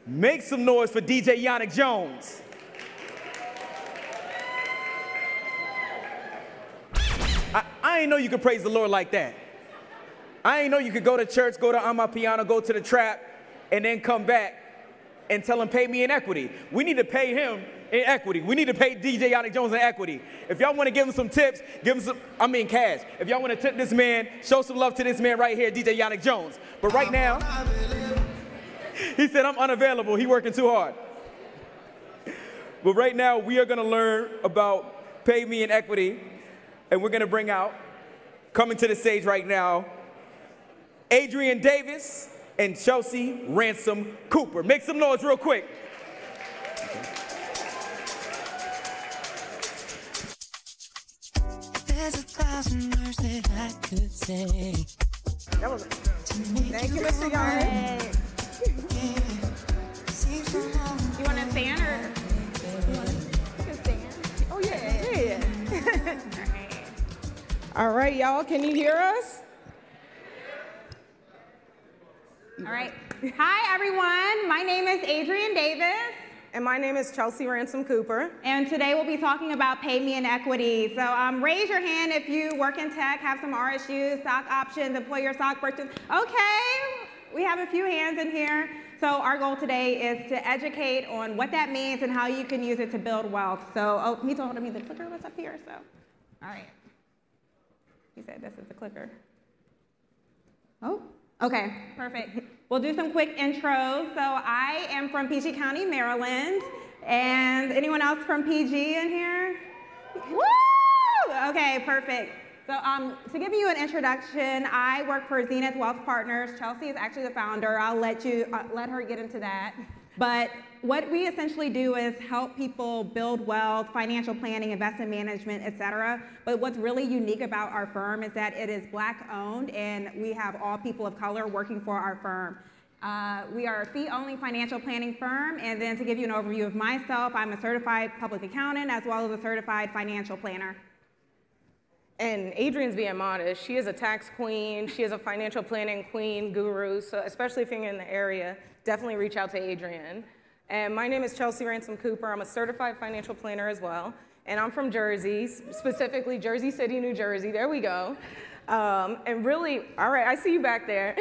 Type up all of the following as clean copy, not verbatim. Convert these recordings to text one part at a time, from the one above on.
Make some noise for DJ Yannick Jones. I ain't know you could praise the Lord like that. I ain't know you could go to church, go to Amapiano, go to the trap, and then come back and tell him, pay me in equity. We need to pay him in equity. We need to pay DJ Yannick Jones in equity. If y'all want to give him some tips, give him some, cash. If y'all want to tip this man, show some love to this man right here, DJ Yannick Jones. But right now, he said, I'm unavailable. He working too hard. But right now, we are going to learn about pay me in equity, and we're going to bring out, coming to the stage right now, Arienne Davis and Chelsea Ransom Cooper. Make some noise real quick. There's 1,000 words that I could say. That was it. Thank you, Mr. Yarn. You want a fan or? You want a fan? Oh, yeah. All right, y'all, can you hear us? All right. Hi, everyone. My name is Arienne Davis. And my name is Chelsea Ransom Cooper. And today we'll be talking about pay me in equity. So raise your hand if you work in tech, have some RSUs, stock options, employer stock purchase. Okay, we have a few hands in here. So our goal today is to educate on what that means and how you can use it to build wealth. So, he told me the clicker was up here, so. All right. He said this is the clicker. Oh, okay, perfect. We'll do some quick intros. So I am from PG County, Maryland. And anyone else from PG in here? Woo! Okay, perfect. So to give you an introduction, I work for Zenith Wealth Partners. Chelsea is actually the founder. I'll let her get into that. But what we essentially do is help people build wealth, financial planning, investment management, et cetera. But what's really unique about our firm is that it is Black owned, and we have all people of color working for our firm. We are a fee-only financial planning firm, and then to give you an overview of myself, I'm a certified public accountant as well as a certified financial planner. And Adrienne's being modest. She is a tax queen. She is a financial planning queen, guru. So especially if you're in the area, definitely reach out to Arienne. And my name is Chelsea Ransom Cooper. I'm a certified financial planner as well. And I'm from Jersey, specifically Jersey City, New Jersey. There we go. And really, all right, I see you back there.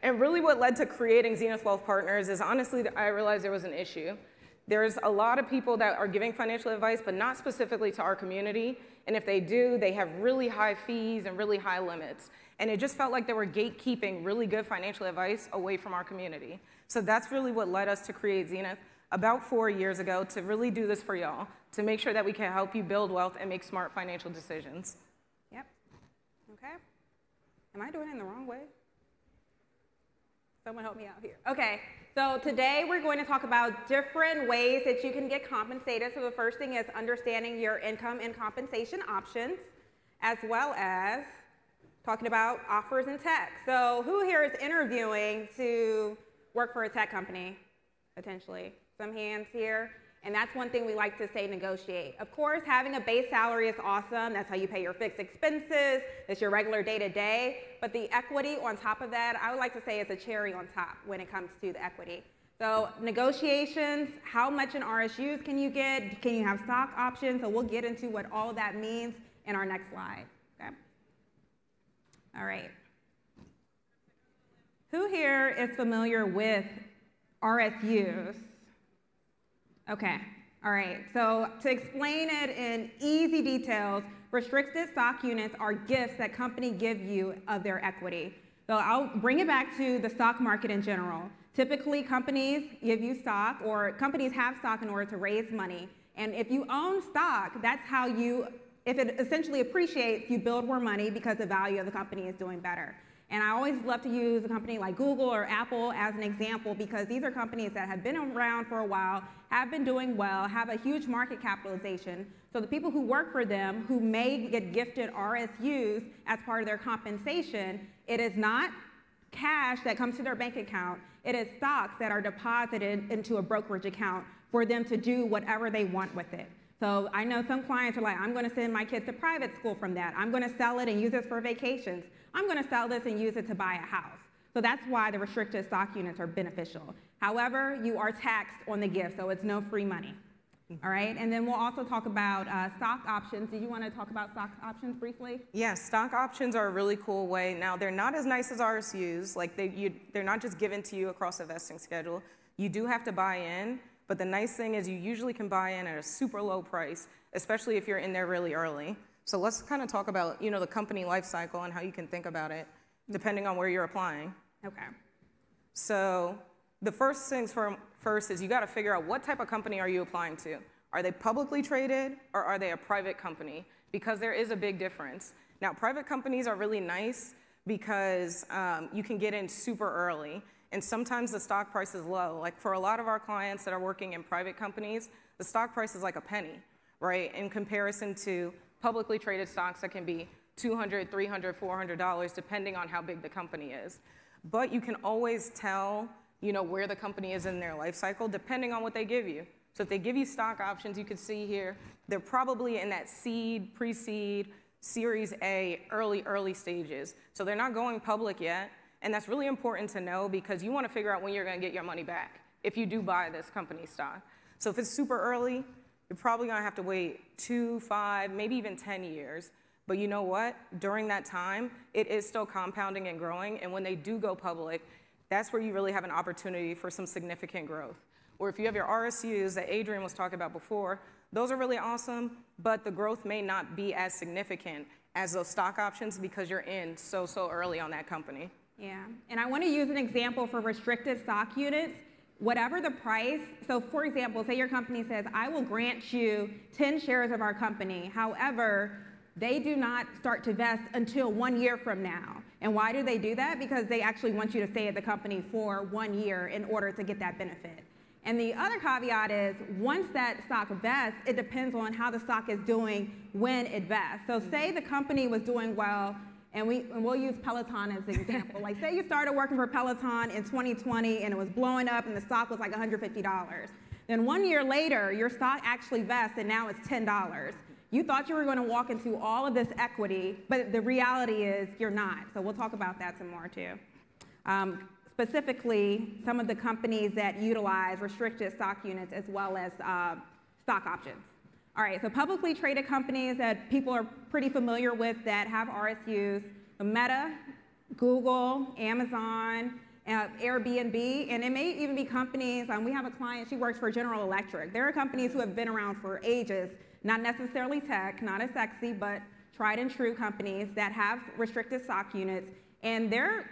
And really what led to creating Zenith Wealth Partners is honestly, I realized there was an issue. There's a lot of people that are giving financial advice, but not specifically to our community. And if they do, they have really high fees and really high limits. And it just felt like they were gatekeeping really good financial advice away from our community. So that's really what led us to create Zenith about 4 years ago, to really do this for y'all, to make sure that we can help you build wealth and make smart financial decisions. Yep. Okay. Am I doing it in the wrong way? Someone help me out here. Okay, so today we're going to talk about different ways that you can get compensated. So the first thing is understanding your income and compensation options, as well as talking about offers in tech. So who here is interviewing to work for a tech company, potentially? Some hands here. And that's one thing we like to say, negotiate. Of course, having a base salary is awesome. That's how you pay your fixed expenses. That's your regular day-to-day. But the equity on top of that, I would like to say is a cherry on top when it comes to the equity. So negotiations, how much in RSUs can you get? Can you have stock options? So we'll get into what all of that means in our next slide. Okay. All right. Who here is familiar with RSUs? Okay, all right, so to explain it in easy details, restricted stock units are gifts that companies give you of their equity. So I'll bring it back to the stock market in general. Typically, companies give you stock, or companies have stock in order to raise money. And if you own stock, that's how you, if it essentially appreciates, you build more money because the value of the company is doing better. And I always love to use a company like Google or Apple as an example, because these are companies that have been around for a while, have been doing well, have a huge market capitalization. So the people who work for them, who may get gifted RSUs as part of their compensation, it is not cash that comes to their bank account. It is stocks that are deposited into a brokerage account for them to do whatever they want with it. So I know some clients are like, I'm going to send my kids to private school from that. I'm going to sell it and use this for vacations. I'm going to sell this and use it to buy a house. So that's why the restricted stock units are beneficial. However, you are taxed on the gift, so it's no free money. All right, and then we'll also talk about stock options. Did you want to talk about stock options briefly? Yeah, stock options are a really cool way. Now, they're not as nice as RSUs. Like, they're not just given to you across a vesting schedule. You do have to buy in, but the nice thing is you usually can buy in at a super low price, especially if you're in there really early. So let's kind of talk about, the company life cycle and how you can think about it, depending on where you're applying. Okay. So the first things first is you got to figure out what type of company are you applying to. Are they publicly traded or are they a private company? Because there is a big difference. Now, private companies are really nice because you can get in super early, and sometimes the stock price is low. Like for a lot of our clients that are working in private companies, the stock price is like a penny, right? In comparison to publicly traded stocks that can be $200, $300, $400, depending on how big the company is. But you can always tell, where the company is in their life cycle, depending on what they give you. So if they give you stock options, you can see here, they're probably in that seed, pre-seed, Series A, early stages. So they're not going public yet, and that's really important to know because you want to figure out when you're going to get your money back if you do buy this company stock. So if it's super early, you're probably going to have to wait 2, 5, maybe even 10 years. But you know what? During that time, it is still compounding and growing, and when they do go public, that's where you really have an opportunity for some significant growth. Or if you have your RSUs that Adrienne was talking about before, those are really awesome, but the growth may not be as significant as those stock options because you're in so early on that company. Yeah, and I want to use an example for restricted stock units. Whatever the price, so for example, say your company says, I will grant you 10 shares of our company. However, they do not start to vest until 1 year from now. And why do they do that? Because they actually want you to stay at the company for 1 year in order to get that benefit. And the other caveat is, once that stock vests, it depends on how the stock is doing when it vests. So say the company was doing well, and we'll use Peloton as an example. Like say you started working for Peloton in 2020 and it was blowing up and the stock was like $150. Then 1 year later, your stock actually vests and now it's $10. You thought you were going to walk into all of this equity, but the reality is you're not. So we'll talk about that some more too. Specifically, some of the companies that utilize restricted stock units as well as stock options. All right, so publicly traded companies that people are pretty familiar with that have RSUs, Meta, Google, Amazon, Airbnb, and it may even be companies, we have a client, she works for General Electric. There are companies who have been around for ages, not necessarily tech, not as sexy, but tried and true companies that have restricted stock units, and their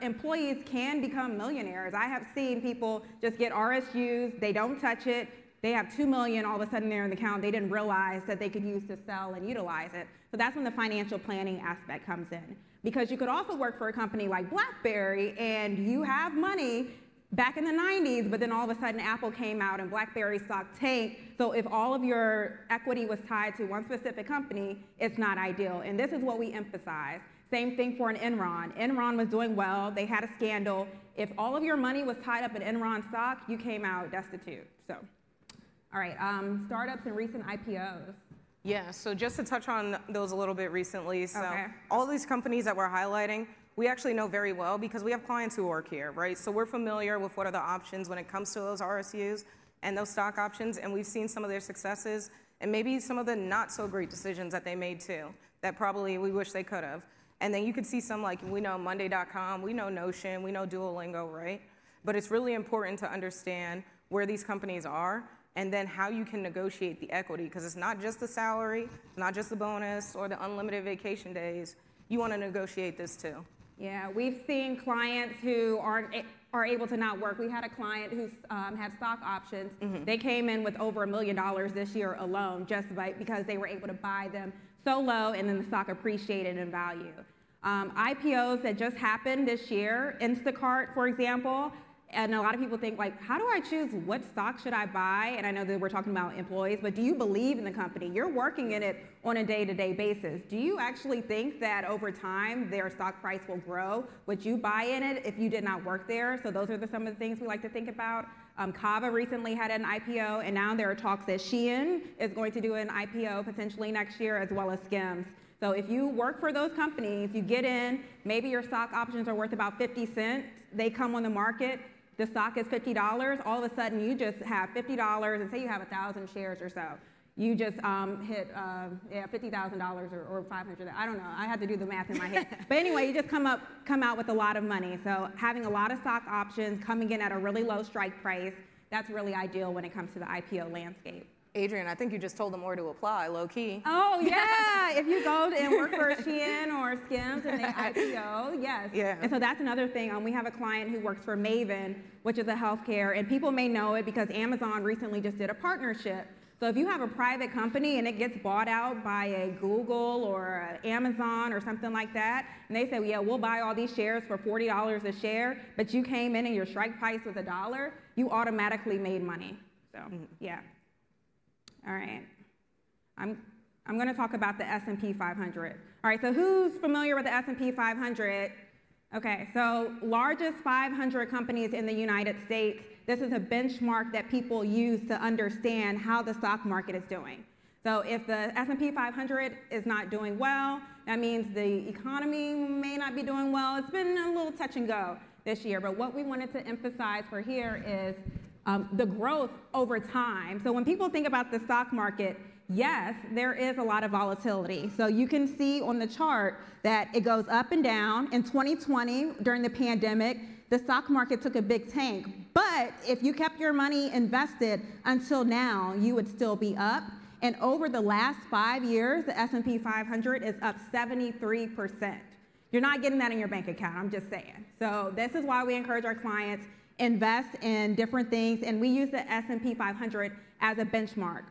employees can become millionaires. I have seen people just get RSUs, they don't touch it, they have $2 million all of a sudden there in the account they didn't realize that they could use to sell and utilize it. So that's when the financial planning aspect comes in. Because you could also work for a company like BlackBerry and you have money back in the 90s, but then all of a sudden Apple came out and BlackBerry stock tanked. So if all of your equity was tied to one specific company, it's not ideal. And this is what we emphasize. Same thing for an Enron. Enron was doing well, they had a scandal. If all of your money was tied up in Enron stock, you came out destitute. So, all right, startups and recent IPOs. Yeah, so just to touch on those a little bit recently, so Okay. all these companies that we're highlighting, we actually know very well because we have clients who work here, right? So we're familiar with what are the options when it comes to those RSUs and those stock options, and we've seen some of their successes and maybe some of the not so great decisions that they made too, that probably we wish they could have. And then you could see some like, we know Monday.com, we know Notion, we know Duolingo, right? But it's really important to understand where these companies are and then how you can negotiate the equity, because it's not just the salary, not just the bonus or the unlimited vacation days. You want to negotiate this too. Yeah, we've seen clients who are able to not work. We had a client who had stock options. They came in with over $1 million this year alone just because they were able to buy them so low and then the stock appreciated in value. IPOs that just happened this year, Instacart, for example, and a lot of people think like, how do I choose what stock should I buy? And I know that we're talking about employees, but do you believe in the company? You're working in it on a day-to-day basis. Do you actually think that over time their stock price will grow? Would you buy in it if you did not work there? So those are some of the things we like to think about. Kava recently had an IPO, and now there are talks that Shein is going to do an IPO potentially next year, as well as Skims. So if you work for those companies, you get in, maybe your stock options are worth about 50 cents, they come on the market, the stock is $50, all of a sudden you just have $50, and say you have 1,000 shares or so. You just hit $50,000 or 500. I don't know. I had to do the math in my head. But anyway, you just come out with a lot of money. So having a lot of stock options coming in at a really low strike price, that's really ideal when it comes to the IPO landscape. Adrienne, I think you just told them where to apply, low key. Oh yeah, if you go and work for Shein or Skims and they IPO, yes. Yeah. And so that's another thing. We have a client who works for Maven, which is a healthcare, and people may know it because Amazon recently just did a partnership. So if you have a private company and it gets bought out by a Google or Amazon or something like that, and they say, well, yeah, we'll buy all these shares for $40 a share, but you came in and your strike price was $1, you automatically made money. So yeah. All right. I'm going to talk about the S&P 500. All right, so who's familiar with the S&P 500? Okay, so largest 500 companies in the United States. This is a benchmark that people use to understand how the stock market is doing. So if the S&P 500 is not doing well, that means the economy may not be doing well. It's been a little touch and go this year, but what we wanted to emphasize for here is the growth over time. So when people think about the stock market, yes, there is a lot of volatility. So you can see on the chart that it goes up and down. In 2020, during the pandemic, the stock market took a big tank. But if you kept your money invested until now, you would still be up. And over the last 5 years, the S&P 500 is up 73%. You're not getting that in your bank account, I'm just saying. So this is why we encourage our clients invest in different things, and we use the S&P 500 as a benchmark.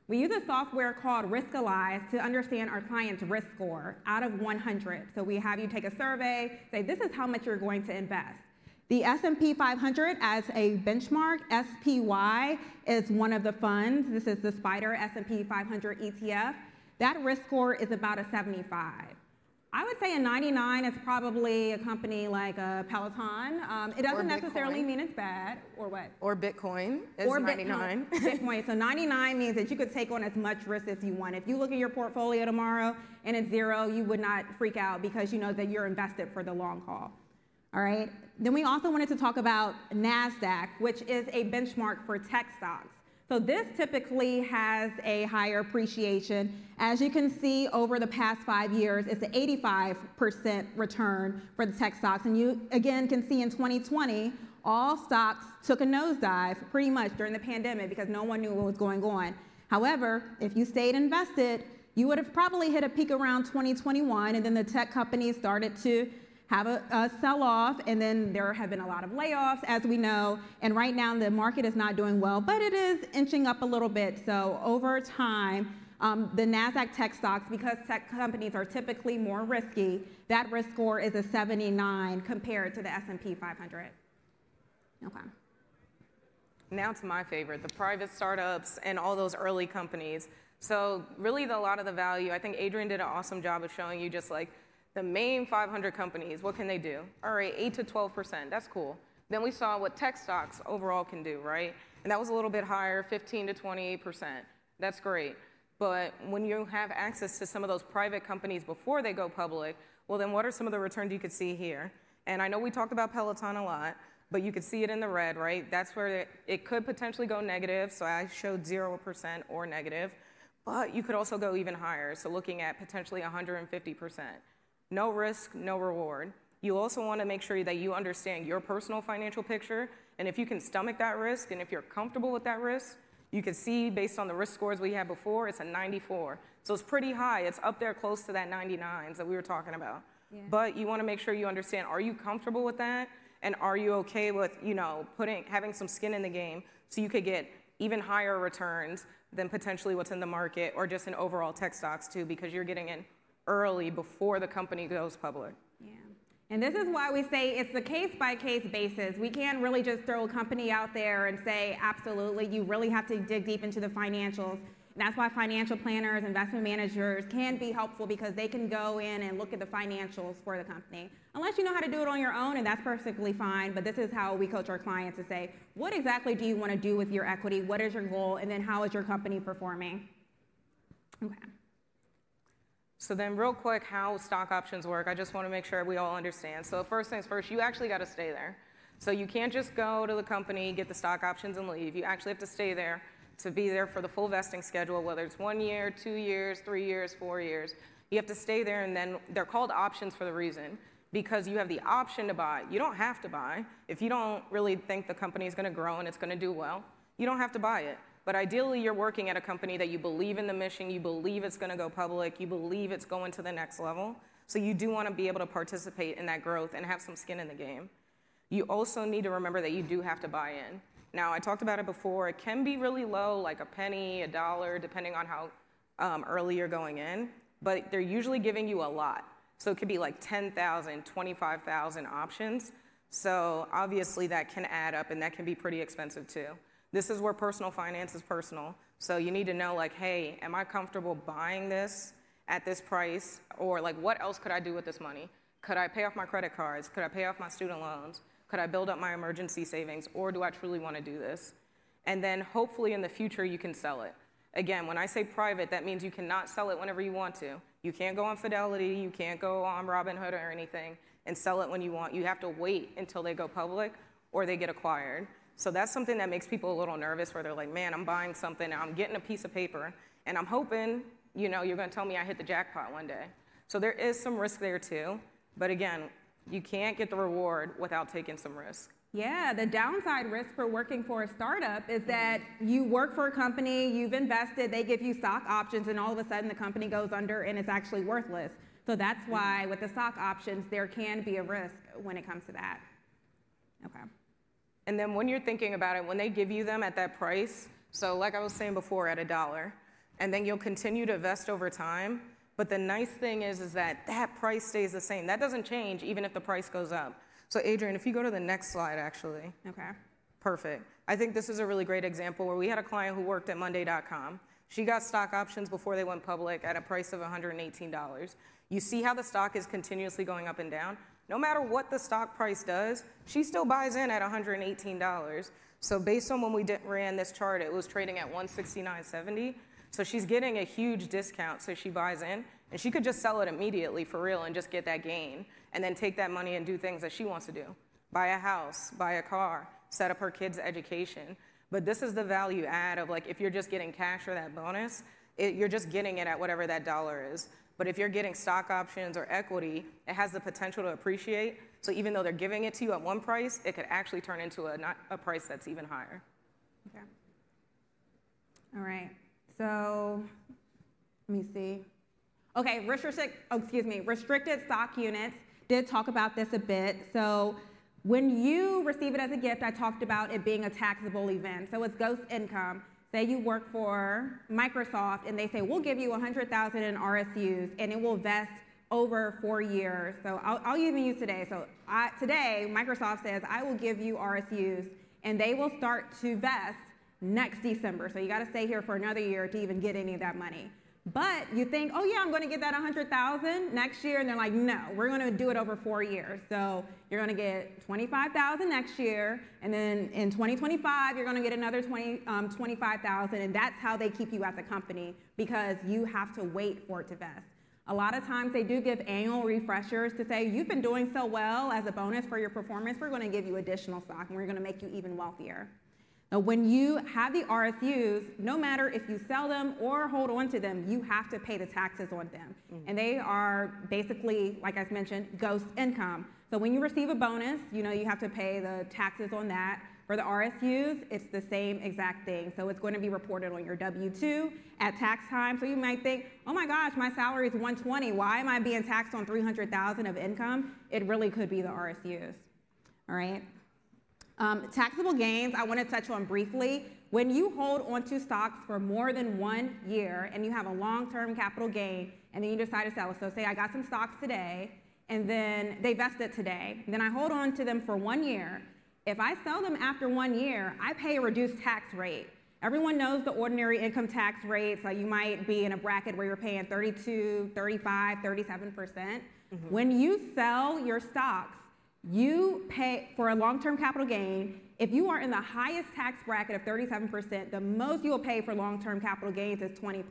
We use a software called Riskalyze to understand our client's risk score out of 100. So we have you take a survey, say this is how much you're going to invest. The S&P 500 as a benchmark, SPY is one of the funds. This is the SPDR S&P 500 ETF. That risk score is about a 75. I would say a 99 is probably a company like a Peloton. It doesn't necessarily mean it's bad, or what? Or Bitcoin is or 99. Bitcoin. So 99 means that you could take on as much risk as you want. If you look at your portfolio tomorrow and it's zero, you would not freak out because you know that you're invested for the long haul. All right. Then we also wanted to talk about NASDAQ, which is a benchmark for tech stocks. So this typically has a higher appreciation. As you can see, over the past 5 years, it's an 85% return for the tech stocks. And you, again, can see in 2020, all stocks took a nosedive pretty much during the pandemic because no one knew what was going on. However, if you stayed invested, you would have probably hit a peak around 2021, and then the tech companies started to have a sell-off, and then there have been a lot of layoffs, as we know, and right now the market is not doing well, but it is inching up a little bit. So over time, the NASDAQ tech stocks, because tech companies are typically more risky, that risk score is a 79 compared to the S&P 500. Okay. Now to my favorite, the private startups and all those early companies. So really a lot of the value, I think Adrienne did an awesome job of showing you just like the main 500 companies, what can they do? All right, 8 to 12%, that's cool. Then we saw what tech stocks overall can do, right? And that was a little bit higher, 15 to 28%. That's great. But when you have access to some of those private companies before they go public, well then what are some of the returns you could see here? And I know we talked about Peloton a lot, but you could see it in the red, right? That's where it could potentially go negative, so I showed 0% or negative. But you could also go even higher, so looking at potentially 150%. No risk, no reward. You also want to make sure that you understand your personal financial picture, and if you can stomach that risk, and if you're comfortable with that risk, you can see based on the risk scores we had before, it's a 94. So it's pretty high. It's up there close to that 99s that we were talking about. Yeah. But you want to make sure you understand, are you comfortable with that? And are you okay with, you know, having some skin in the game so you could get even higher returns than potentially what's in the market or just in overall tech stocks too, because you're getting in early before the company goes public. Yeah. And this is why we say it's a case-by-case basis. We can't really just throw a company out there and say, absolutely, you really have to dig deep into the financials. And that's why financial planners, investment managers can be helpful because they can go in and look at the financials for the company. Unless you know how to do it on your own, and that's perfectly fine, but this is how we coach our clients to say, what exactly do you want to do with your equity? What is your goal? And then how is your company performing? Okay. So then real quick, how stock options work, I just want to make sure we all understand. So first things first, you actually got to stay there. So you can't just go to the company, get the stock options and leave. You actually have to stay there to be there for the full vesting schedule, whether it's 1 year, 2 years, 3 years, 4 years. You have to stay there, and then they're called options for the reason, because you have the option to buy. You don't have to buy. If you don't really think the company is going to grow and it's going to do well, you don't have to buy it. But ideally, you're working at a company that you believe in the mission, you believe it's going to go public, you believe it's going to the next level. So you do want to be able to participate in that growth and have some skin in the game. You also need to remember that you do have to buy in. Now, I talked about it before. It can be really low, like a penny, $1, depending on how early you're going in. But they're usually giving you a lot. So it could be like 10,000, 25,000 options. So obviously that can add up, and that can be pretty expensive too. This is where personal finance is personal. So you need to know, like, hey, am I comfortable buying this at this price? Or like, what else could I do with this money? Could I pay off my credit cards? Could I pay off my student loans? Could I build up my emergency savings, or do I truly want to do this? And then hopefully in the future you can sell it. Again, when I say private, that means you cannot sell it whenever you want to. You can't go on Fidelity, you can't go on Robinhood or anything and sell it when you want. You have to wait until they go public or they get acquired. So that's something that makes people a little nervous, where they're like, man, I'm buying something, and I'm getting a piece of paper, and I'm hoping, you know, you're going to tell me I hit the jackpot one day. So there is some risk there too. But again, you can't get the reward without taking some risk. Yeah, the downside risk for working for a startup is that you work for a company, you've invested, they give you stock options, and all of a sudden the company goes under and it's actually worthless. So that's why with the stock options, there can be a risk when it comes to that. Okay. And then when you're thinking about it, when they give you them at that price, so like I was saying before, at $1, and then you'll continue to vest over time. But the nice thing is that that price stays the same. That doesn't change even if the price goes up. So Adrienne, if you go to the next slide, actually. Okay. Perfect. I think this is a really great example where we had a client who worked at Monday.com. She got stock options before they went public at a price of $118. You see how the stock is continuously going up and down? No matter what the stock price does, she still buys in at $118. So based on when we ran this chart, it was trading at $169.70. So she's getting a huge discount, so she buys in, and she could just sell it immediately for real and just get that gain, and then take that money and do things that she wants to do. Buy a house, buy a car, set up her kids' education. But this is the value add of, like, if you're just getting cash or that bonus, you're just getting it at whatever that dollar is. But if you're getting stock options or equity, it has the potential to appreciate. So even though they're giving it to you at one price, it could actually turn into a price that's even higher. Okay. All right. So, let me see. Okay, restricted stock units. Did talk about this a bit. So, when you receive it as a gift, I talked about it being a taxable event. So it's ghost income. Say you work for Microsoft, and they say, we'll give you $100,000 in RSUs, and it will vest over 4 years. So I'll even use today. So today, Microsoft says, I will give you RSUs, and they will start to vest next December. So you got to stay here for another year to even get any of that money. But you think, oh yeah, I'm going to get that $100,000 next year, and they're like, no, we're going to do it over 4 years. So you're going to get $25,000 next year, and then in 2025 you're going to get another $25,000, and that's how they keep you as a company, because you have to wait for it to vest. A lot of times they do give annual refreshers to say, you've been doing so well as a bonus for your performance, we're going to give you additional stock, and we're going to make you even wealthier. Now, when you have the RSUs, no matter if you sell them or hold on to them, you have to pay the taxes on them. And they are basically, like I mentioned, ghost income. So when you receive a bonus, you have to pay the taxes on that. For the RSUs, it's the same exact thing. So it's going to be reported on your W-2 at tax time. So you might think, oh my gosh, my salary is $120. Why am I being taxed on $300,000 of income? It really could be the RSUs. All right. Taxable gains, I want to touch on briefly. When you hold onto stocks for more than 1 year and you have a long-term capital gain, and then you decide to sell it, so say I got some stocks today, and then they vested today, then I hold on to them for 1 year. If I sell them after 1 year, I pay a reduced tax rate. Everyone knows the ordinary income tax rate, so you might be in a bracket where you're paying 32, 35, 37%. When you sell your stocks, you pay for a long-term capital gain. If you are in the highest tax bracket of 37%, the most you'll pay for long-term capital gains is 20%.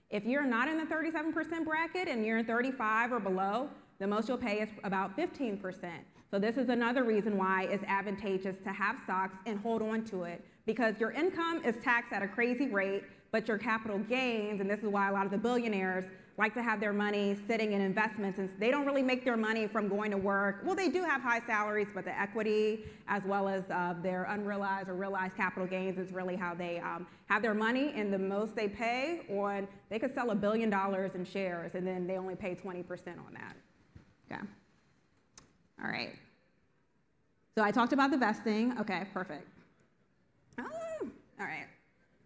If you're not in the 37% bracket and you're in 35 or below, the most you'll pay is about 15%. So this is another reason why it's advantageous to have stocks and hold on to it, because your income is taxed at a crazy rate, but your capital gains, and this is why a lot of the billionaires like to have their money sitting in investments, and they don't really make their money from going to work. Well, they do have high salaries, but the equity, as well as their unrealized or realized capital gains, is really how they have their money, and the most they pay on, they could sell $1 billion in shares, and then they only pay 20% on that. Okay. All right. So I talked about the vesting. Okay, perfect. Oh, all right.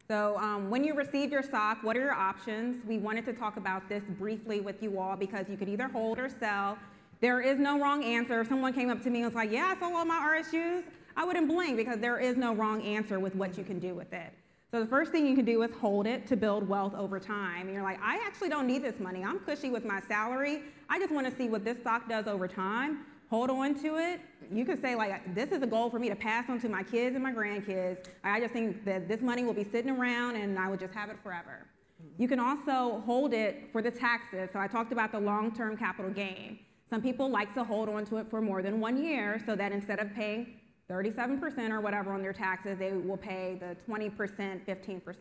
So when you receive your stock, what are your options? We wanted to talk about this briefly with you all because you could either hold or sell. There is no wrong answer. If someone came up to me and was like, yeah, I sold all my RSUs, I wouldn't blink because there is no wrong answer with what you can do with it. So the first thing you can do is hold it to build wealth over time. And you're like, I actually don't need this money. I'm cushy with my salary. I just want to see what this stock does over time. Hold on to it. You could say, like, this is a goal for me to pass on to my kids and my grandkids. I just think that this money will be sitting around and I would just have it forever. You can also hold it for the taxes. So I talked about the long-term capital gain. Some people like to hold on to it for more than 1 year so that instead of paying 37% or whatever on their taxes, they will pay the 20%, 15%.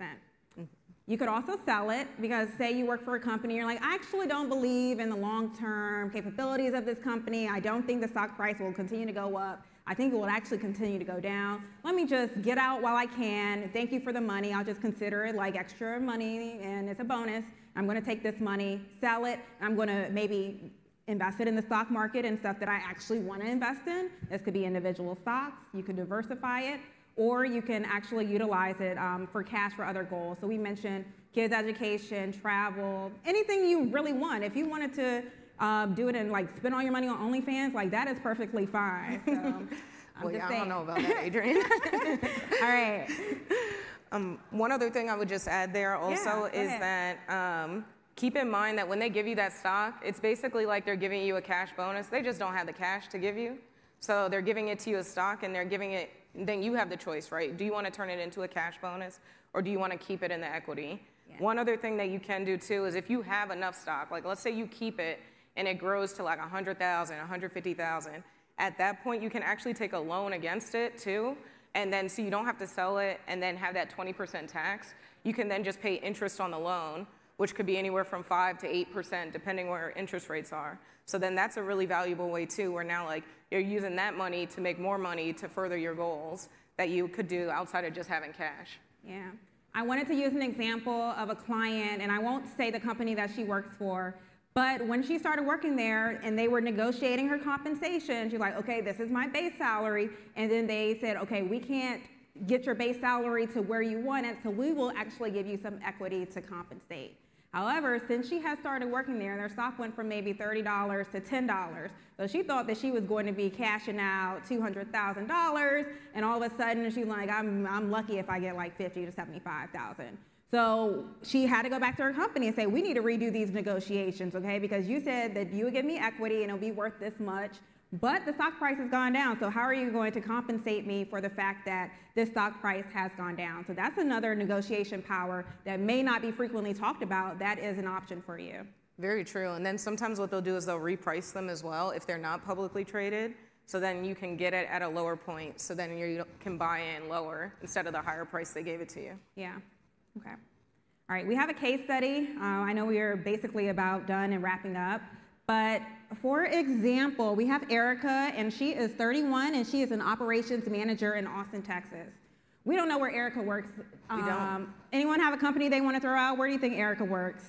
You could also sell it because say you work for a company, you're like, I actually don't believe in the long-term capabilities of this company. I don't think the stock price will continue to go up. I think it will actually continue to go down. Let me just get out while I can. Thank you for the money. I'll just consider it like extra money and it's a bonus. I'm gonna take this money, sell it. I'm gonna maybe invest it in the stock market and stuff that I actually wanna invest in. This could be individual stocks. You could diversify it. Or you can actually utilize it for cash for other goals. So we mentioned kids' education, travel, anything you really want. If you wanted to do it and like spend all your money on OnlyFans, like that is perfectly fine. So, well, yeah, I don't know about that, Adrienne. All right. One other thing I would just add there also is that keep in mind that when they give you that stock, it's basically like they're giving you a cash bonus. They just don't have the cash to give you. So they're giving it to you as stock and they're giving it, then you have the choice, right? Do you want to turn it into a cash bonus or do you want to keep it in the equity? Yeah. One other thing that you can do too is if you have enough stock, like let's say you keep it and it grows to like 100,000, 150,000, at that point you can actually take a loan against it too, and then so you don't have to sell it and then have that 20% tax. You can then just pay interest on the loan, which could be anywhere from 5 to 8% depending where interest rates are. So then that's a really valuable way too, where now like you're using that money to make more money to further your goals that you could do outside of just having cash. Yeah. I wanted to use an example of a client, and I won't say the company that she works for, but when she started working there and they were negotiating her compensation, she's like, okay, this is my base salary. And then they said, okay, we can't get your base salary to where you want it, so we will actually give you some equity to compensate. However, since she has started working there, their stock went from maybe $30 to $10. So she thought that she was going to be cashing out $200,000, and all of a sudden she's like, I'm lucky if I get like $50,000 to $75,000. So she had to go back to her company and say, we need to redo these negotiations, okay? Because you said that you would give me equity and it'll be worth this much, but the stock price has gone down. So how are you going to compensate me for the fact that this stock price has gone down? So that's another negotiation power that may not be frequently talked about. That is an option for you. Very true. And then sometimes what they'll do is they'll reprice them as well if they're not publicly traded. So then you can get it at a lower point. So then you can buy in lower instead of the higher price they gave it to you. Yeah. Okay. All right. We have a case study. I know we are basically about done and wrapping up. But for example, we have Erica, and she is 31, and she is an operations manager in Austin, Texas. We don't know where Erica works. We don't. Anyone have a company they want to throw out? Where do you think Erica works?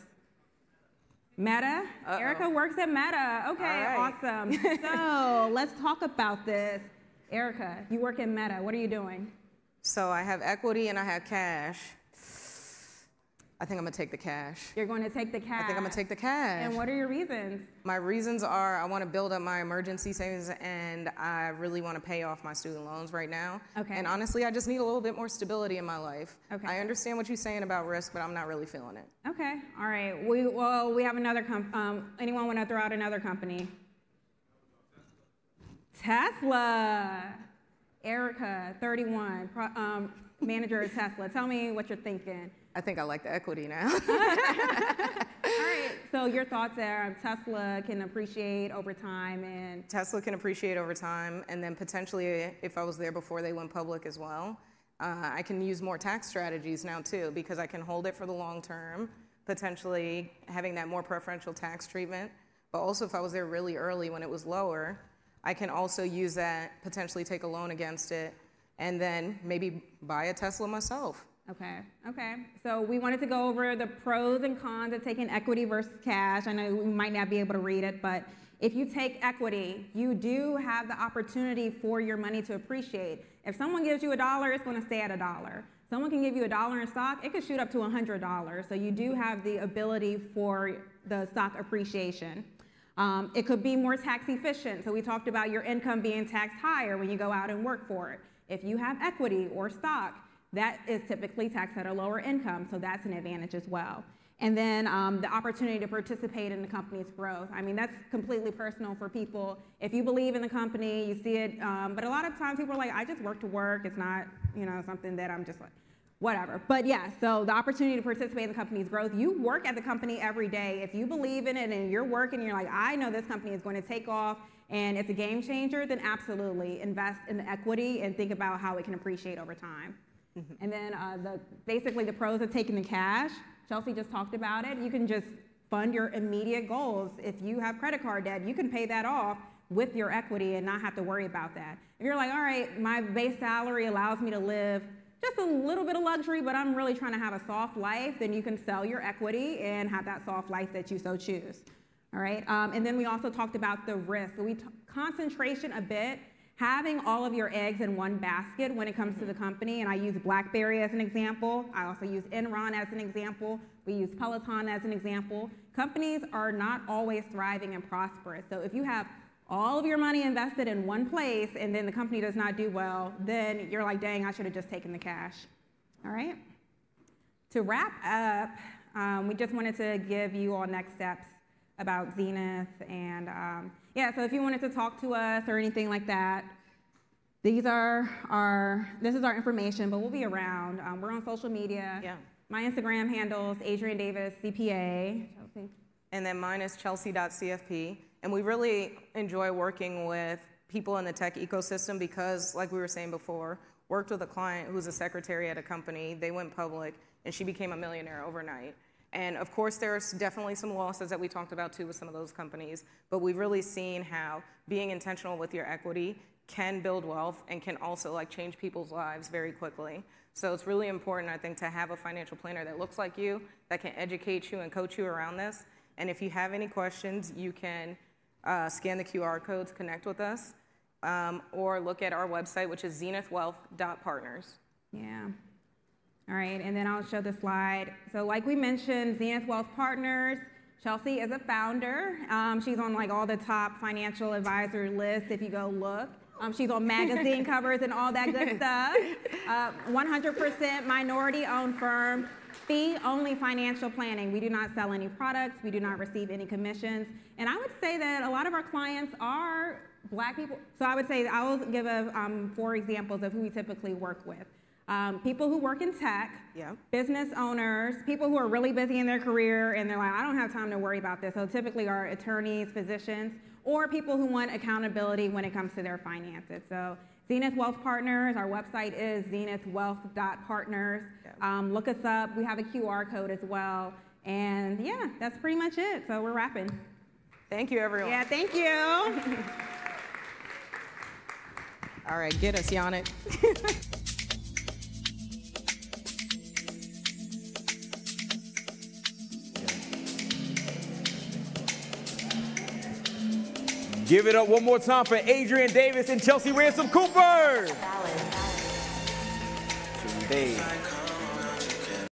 Meta? Uh-oh. Erica works at Meta. Okay, right. Awesome. So let's talk about this. Erica, you work in Meta. What are you doing? So I have equity and I have cash. I think I'm gonna take the cash. You're going to take the cash. I think I'm gonna take the cash. And what are your reasons? My reasons are I want to build up my emergency savings, and I really want to pay off my student loans right now. Okay. And honestly, I just need a little bit more stability in my life. Okay. I understand what you're saying about risk, but I'm not really feeling it. Okay, all right. We have another anyone want to throw out another company? Tesla. Erica, 31, manager at Tesla. Tell me what you're thinking. I think I like the equity now. All right, so your thoughts there, Tesla can appreciate over time and... Tesla can appreciate over time, and then potentially, if I was there before they went public as well, I can use more tax strategies now too, because I can hold it for the long term, potentially having that more preferential tax treatment. But also if I was there really early when it was lower, I can also use that, potentially take a loan against it, and then maybe buy a Tesla myself. Okay. So we wanted to go over the pros and cons of taking equity versus cash. I know we might not be able to read it, but if you take equity, you do have the opportunity for your money to appreciate. If someone gives you $1, it's going to stay at $1. Someone can give you $1 in stock, it could shoot up to $100. So you do have the ability for the stock appreciation. It could be more tax efficient. So we talked about your income being taxed higher when you go out and work for it. If you have equity or stock, that is typically taxed at a lower income, so that's an advantage as well. And then the opportunity to participate in the company's growth. I mean, that's completely personal for people. If you believe in the company, you see it, but a lot of times people are like, I just work to work. It's not, something that I'm just like, whatever. But yeah, so the opportunity to participate in the company's growth, you work at the company every day. If you believe in it and you're working, you're like, I know this company is going to take off and it's a game changer, then absolutely invest in the equity and think about how it can appreciate over time. Mm-hmm. And then basically the pros of taking the cash, Chelsea just talked about it. You can just fund your immediate goals. If you have credit card debt, you can pay that off with your equity and not have to worry about that. If you're like, all right, my base salary allows me to live just a little bit of luxury, but I'm really trying to have a soft life, then you can sell your equity and have that soft life that you so choose. All right, and then we also talked about the risk. So concentration a bit. Having all of your eggs in one basket when it comes to the company, and I use BlackBerry as an example. I also use Enron as an example. We use Peloton as an example. Companies are not always thriving and prosperous. So if you have all of your money invested in one place and then the company does not do well, then you're like, dang, I should have just taken the cash. All right? To wrap up, we just wanted to give you all next steps about Zenith and so if you wanted to talk to us or anything like that, this is our information, but we'll be around. We're on social media. Yeah. My Instagram handle is Arienne Davis, CPA. Chelsea. And then mine is chelsea.cfp. And we really enjoy working with people in the tech ecosystem because, like we were saying before, worked with a client who's a secretary at a company. They went public, and she became a millionaire overnight. And of course, there's definitely some losses that we talked about too with some of those companies, but we've really seen how being intentional with your equity can build wealth and can also change people's lives very quickly. So it's really important, I think, to have a financial planner that looks like you, that can educate you and coach you around this. And if you have any questions, you can scan the QR codes, connect with us, or look at our website, which is zenithwealth.partners. Yeah. All right, and then I'll show the slide. So like we mentioned, Zenith Wealth Partners, Chelsea is a founder. She's on all the top financial advisor lists if you go look. She's on magazine covers and all that good stuff. 100% minority-owned firm, fee-only financial planning. We do not sell any products. We do not receive any commissions. And I would say that a lot of our clients are Black people. So I would say I will give 4 examples of who we typically work with. People who work in tech, business owners, people who are really busy in their career and they're like, I don't have time to worry about this. So typically our attorneys, physicians, or people who want accountability when it comes to their finances. So Zenith Wealth Partners, our website is zenithwealth.partners. Look us up. We have a QR code as well. And yeah, that's pretty much it. So we're wrapping. Thank you, everyone. Yeah, thank you. All right, get us, Yannick. Give it up one more time for Arienne Davis and Chelsea Ransom Cooper. Dave.